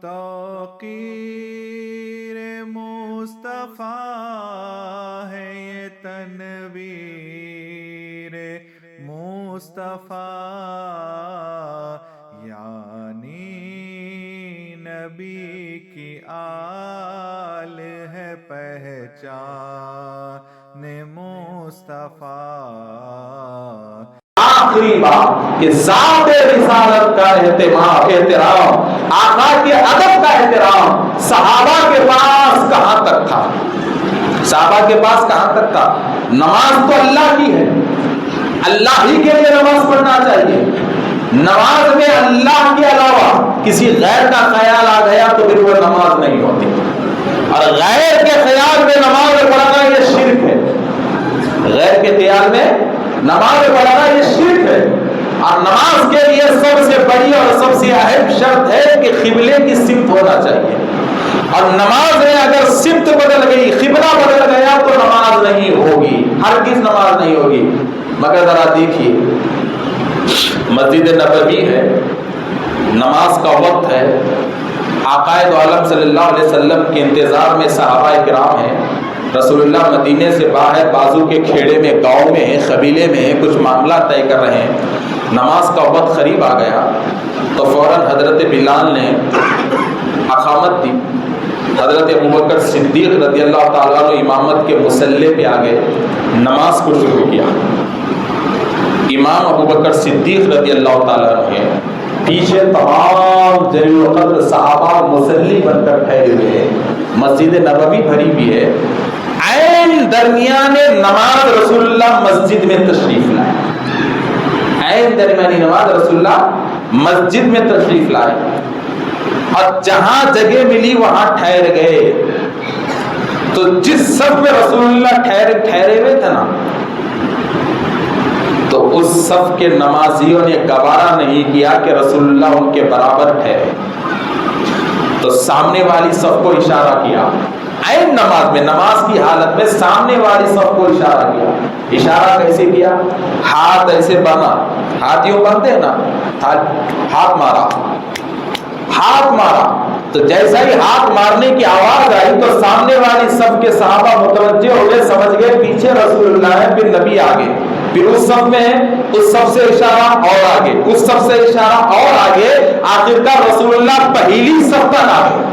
توقیر مصطفیٰ ہے یہ تنویر مصطفیٰ، یعنی نبی کی آل ہے پہچان مصطفیٰ۔ آخری بات کہ ذات رسالت کا احترام، آقا کے ادب کا احترام صحابہ کے پاس کہاں تک تھا؟ صحابہ کے پاس کہاں تک تھا؟ نماز تو اللہ کی ہے، اللہ ہی کے لیے نماز پڑھنا چاہیے۔ نماز میں اللہ کے علاوہ کسی غیر کا خیال آ گیا تو پھر وہ نماز نہیں ہوتی، اور غیر کے خیال میں نماز پڑھنا یہ شرک ہے۔ غیر کے خیال میں نماز پڑھنا یہ شرک ہے، اور نماز کے لیے سب سے بڑی اور سب سے اہم شرط ہے کہ قبلے کی سمت ہونا چاہیے، اور نماز میں اگر سمت بدل گئی، قبلہ بدل گیا تو نماز نہیں ہوگی، ہرگز نماز نہیں ہوگی۔ مگر ذرا دیکھیے، مسجد نبوی ہے، نماز کا وقت ہے، آقا دو عالم صلی اللہ علیہ وسلم کے انتظار میں صحابہ کرام ہیں، رسول اللہ مدینے سے باہر بازو کے کھیڑے میں، گاؤں میں ہیں، قبیلے میں ہیں، کچھ معاملہ طے کر رہے ہیں۔ نماز کا وقت قریب آ گیا تو فوراً حضرت بلال نے اقامت دی، حضرت ابوبکر صدیق رضی اللہ تعالیٰ عنہ امامت کے مصلی پہ آگے نماز کو شروع کیا۔ امام ابوبکر صدیق رضی اللہ تعالیٰ عنہ ہیں، پیچھے تمام جلیل القدر صحابہ مصلی بن کر ٹھہرے ہوئے ہیں، مسجد نبوی بھری بھی ہے۔ عین درمیان نماز رسول اللہ مسجد میں تشریف لائے، عین درمیانی نماز رسول اللہ مسجد میں تشریف لائے، اور جہاں جگہ ملی وہاں ٹھہر گئے۔ تو جس صف میں رسول اللہ ٹھہرے ہوئے تھے نا، تو اس صف کے نمازیوں نے گوارا نہیں کیا کہ رسول اللہ ان کے برابر ٹھہرے، تو سامنے والی صف کو اشارہ کیا، عین نماز میں، نماز کی حالت میں سامنے والی صف کو اشارہ کیا۔ اشارہ کیسے کیا؟ ہاتھ ایسے بنا، ہاتھ یوں بنتے ہیں نا، ہاتھ مارا، ہاتھ مارا، تو جیسا ہی ہاتھ مارنے کی آواز آئی تو سامنے والی صف کے صحابہ متوجہ ہو گئے، سمجھ گئے پیچھے رسول اللہ ہے، پھر نبی آگے، پھر اس صف میں اس صف سے اشارہ اور آگے، اس صف سے اشارہ اور آگے، آخرکار رسول اللہ پہلی صف تک آ گئے،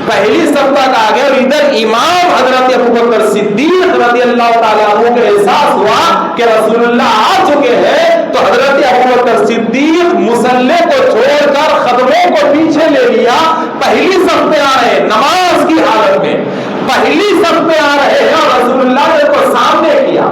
پہلی صف تک آ گئے، اور ادھر امام حضرت ابوبکر صدیق رضی اللہ تعالیٰ عنہ کو احساس ہوا کہ رسول اللہ آ چکے ہیں، تو حضرت ابوبکر صدیق مصلی کو چھوڑ کر خدموں کو پیچھے لے لیا، پہلی صف میں آ رہے، نماز کی حالت میں پہلی صف میں آ رہے ہیں، اور رسول اللہ نے کو سامنے کیا،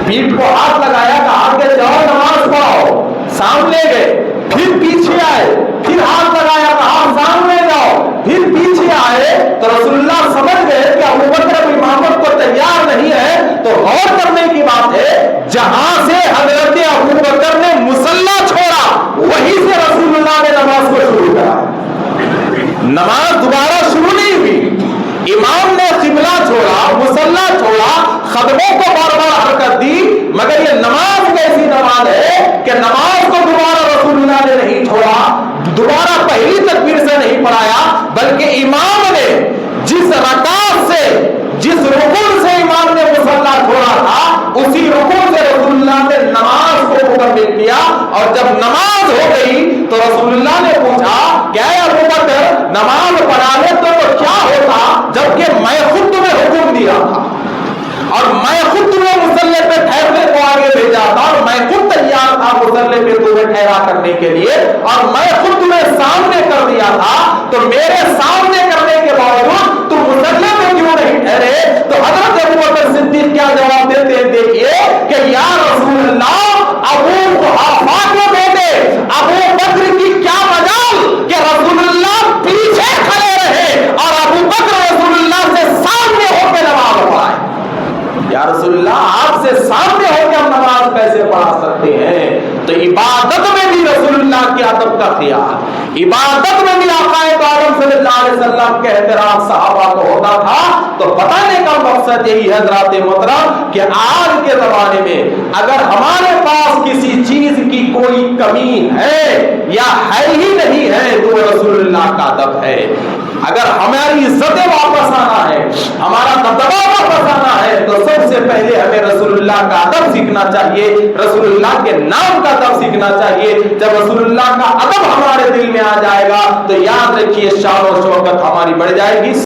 پیٹھ کو ہاتھ لگایا کہ آگے جاؤ نماز پڑھو، سامنے گئے، پھر پیچھے آئے، پھر ہاتھ لگایا کہ آپ سامنے جاؤ، پھر پیچھے آئے، تو رسول اللہ سمجھ گئے کہ ابوبکر امامت کو تیار نہیں ہے۔ تو غور کرنے کی بات ہے، جہاں سے حضرت ابوبکر نے مصلی چھوڑا وہیں سے رسول اللہ نے نماز کو شروع کرا، نماز دوبارہ شروع نہیں ہوئی، امام نے قبلہ چھوڑا، مصلی چھوڑا، خطبوں کو بار بار حرکت دی، مگر یہ نماز کیسی نماز ہے کہ نماز کو دوبارہ رسول اللہ نے نہیں چھوڑا، دوبارہ پہلی تکبیر سے نہیں پڑھایا، بلکہ امام نے جس رکعت سے، جس رکوع سے امام نے مصلی چھوڑا تھا، اسی رکوع سے رسول اللہ نے نماز کو مکمل کیا۔ اور جب نماز ہو گئی تو رسول اللہ نے پوچھا کہ اے ابوبکر، نماز پڑھانے تو کیا ہوتا جبکہ میں خود تمہیں حکم دیا تھا، اور میں خود تمہیں مصلی پہ ٹھہرنے کو آگے بھیجا تھا، اور میں خود تیار تھا مصلی پہ تمہیں ٹھہرا کرنے کے لیے، اور میں خود تمہیں سامنے کر دیا تھا، تو میرے سامنے کرنے کے باوجود تم مصلی پہ کیوں نہیں ٹھہرے؟ تو حضرت ابوبکر صدیق کیا جواب دیتے ہیں، دیکھیے کہ یا رسول اللہ، ابو قحافہ کے بیٹے ابو بکر کی کیا مجال کہ رسول اللہ پیچھے کھڑے رہے اور ابو بکر رسول اللہ سے سامنے ہو کے نماز پڑھائے۔ یا رسول اللہ، آپ سے سامنے ہو کے ہم نماز کیسے پڑھا سکتے ہیں؟ تو عبادت میں بھی رسول اللہ کے ادب کا خیال، عبادت میں بھی آقا دو عالم صلی اللہ علیہ وسلم کے احترام صحابہ کو ہوتا تھا۔ تو بتانے کا مقصد یہی ہے حضرات محترم کہ آج کے زمانے میں اگر ہمارے پاس کسی چیز کی کوئی کمی ہے یا ہے ہی نہیں ہے تو رسول ادب ہے. اگر ہماری عزتیں واپس آنا ہے, ہمارا دبدبا واپس آنا ہے, تو سب سے پہلے ہمیں رسول اللہ کا ادب سیکھنا چاہیے, رسول اللہ کے نام کا ادب سیکھنا چاہیے. جب رسول اللہ کا ادب ہمارے دل میں آ جائے گا تو یاد رکھیے شان و شوکت ہماری بڑھ جائے گی.